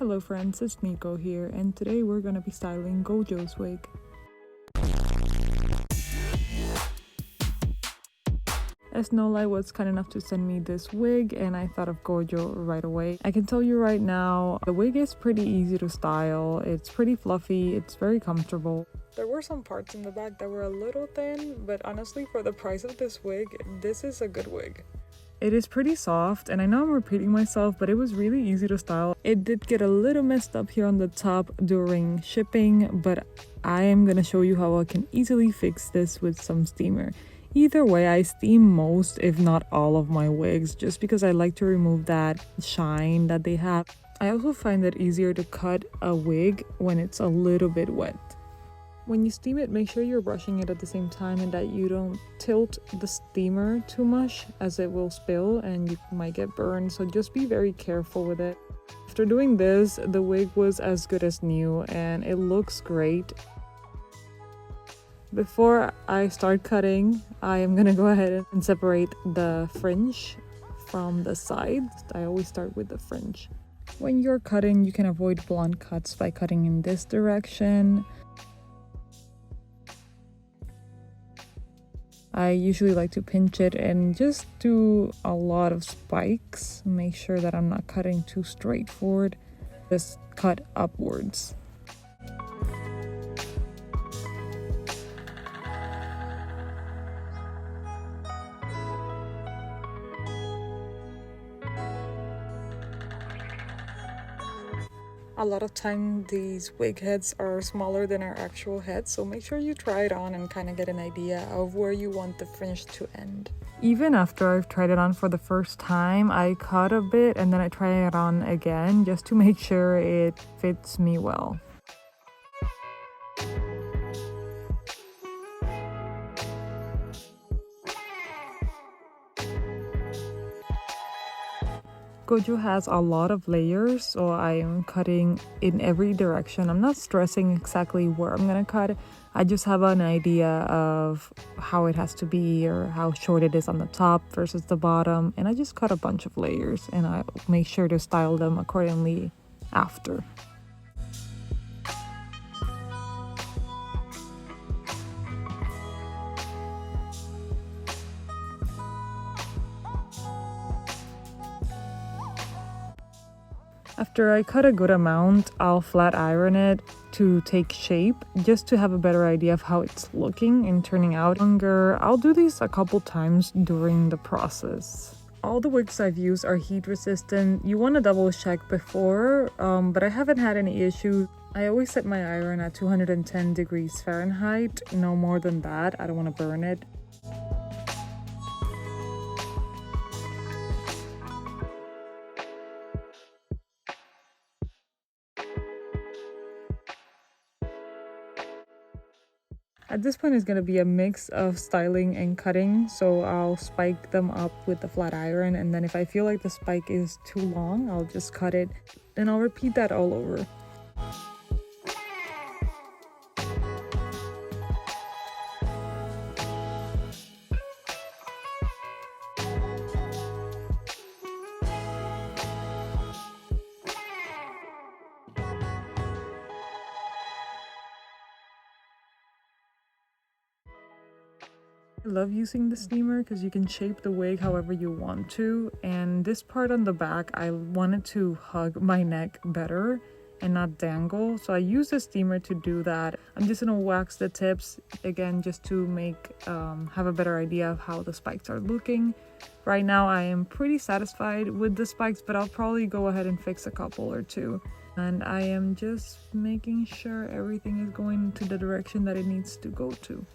Hello friends, it's Nico here, and today we're gonna be styling Gojo's wig. s-noilite was kind enough to send me this wig and I thought of Gojo right away. I can tell you right now, the wig is pretty easy to style, it's pretty fluffy, it's very comfortable. There were some parts in the back that were a little thin, but honestly for the price of this wig, this is a good wig. It is pretty soft, and I know I'm repeating myself, but it was really easy to style. It did get a little messed up here on the top during shipping, but I am gonna show you how I can easily fix this with some steamer. Either way, I steam most, if not all of my wigs, just because I like to remove that shine that they have. I also find it easier to cut a wig when it's a little bit wet. When you steam it, make sure you're brushing it at the same time and that you don't tilt the steamer too much, as it will spill and you might get burned, so just be very careful with it. After doing this, the wig was as good as new and it looks great. Before I start cutting, I am gonna go ahead and separate the fringe from the sides. I always start with the fringe. When you're cutting, you can avoid blunt cuts by cutting in this direction. I usually like to pinch it and just do a lot of spikes. Make sure that I'm not cutting too straightforward. Just cut upwards. A lot of time these wig heads are smaller than our actual heads, so make sure you try it on and kind of get an idea of where you want the fringe to end. Even after I've tried it on for the first time, I cut a bit and then I try it on again just to make sure it fits me well. Gojo has a lot of layers, so I am cutting in every direction. I'm not stressing exactly where I'm gonna cut. I just have an idea of how it has to be or how short it is on the top versus the bottom, and I just cut a bunch of layers and I make sure to style them accordingly after. After I cut a good amount, I'll flat iron it to take shape, just to have a better idea of how it's looking and turning out longer. I'll do these a couple times during the process. All the wigs I've used are heat resistant. You want to double check before, but I haven't had any issues. I always set my iron at 210 degrees Fahrenheit, no more than that. I don't want to burn it. At this point, it's going to be a mix of styling and cutting, so I'll spike them up with the flat iron, and then if I feel like the spike is too long, I'll just cut it, and I'll repeat that all over. I love using the steamer because you can shape the wig however you want to, and this part on the back I wanted to hug my neck better and not dangle, so I use the steamer to do that. I'm just gonna wax the tips again just to make have a better idea of how the spikes are looking. Right now I am pretty satisfied with the spikes, but I'll probably go ahead and fix a couple or two, and I am just making sure everything is going to the direction that it needs to go to.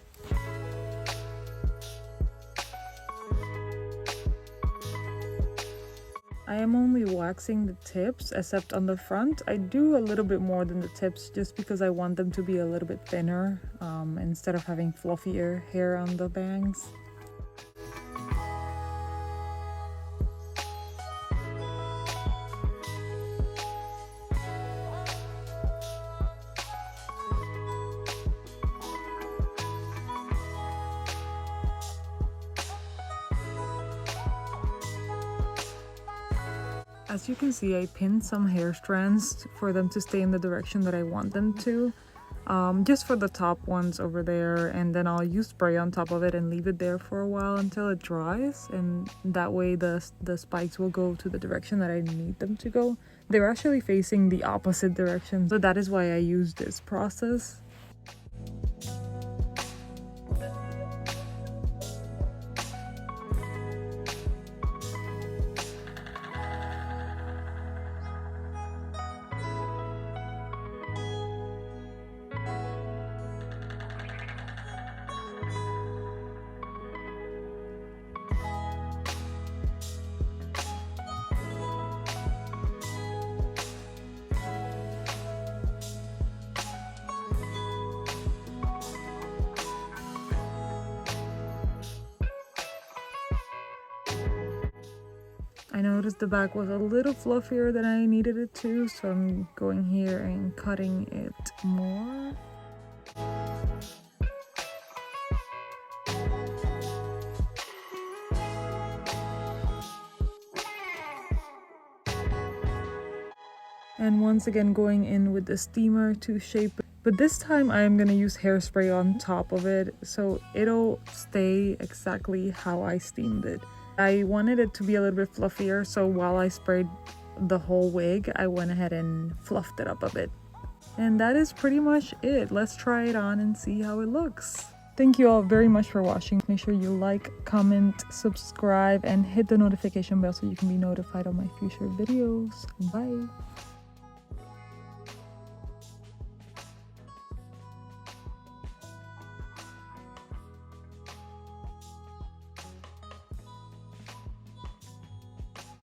I am only waxing the tips, except on the front. I do a little bit more than the tips just because I want them to be a little bit thinner instead of having fluffier hair on the bangs. As you can see, I pinned some hair strands for them to stay in the direction that I want them to. Just for the top ones over there, and then I'll use spray on top of it and leave it there for a while until it dries, and that way the spikes will go to the direction that I need them to go. They're actually facing the opposite direction, so that is why I use this process. I noticed the back was a little fluffier than I needed it to, so I'm going here and cutting it more. And once again going in with the steamer to shape it. But this time I am going to use hairspray on top of it, so it'll stay exactly how I steamed it. I wanted it to be a little bit fluffier, so while I sprayed the whole wig, I went ahead and fluffed it up a bit. And that is pretty much it. Let's try it on and see how it looks. Thank you all very much for watching. Make sure you like, comment, subscribe, and hit the notification bell so you can be notified of my future videos. Bye!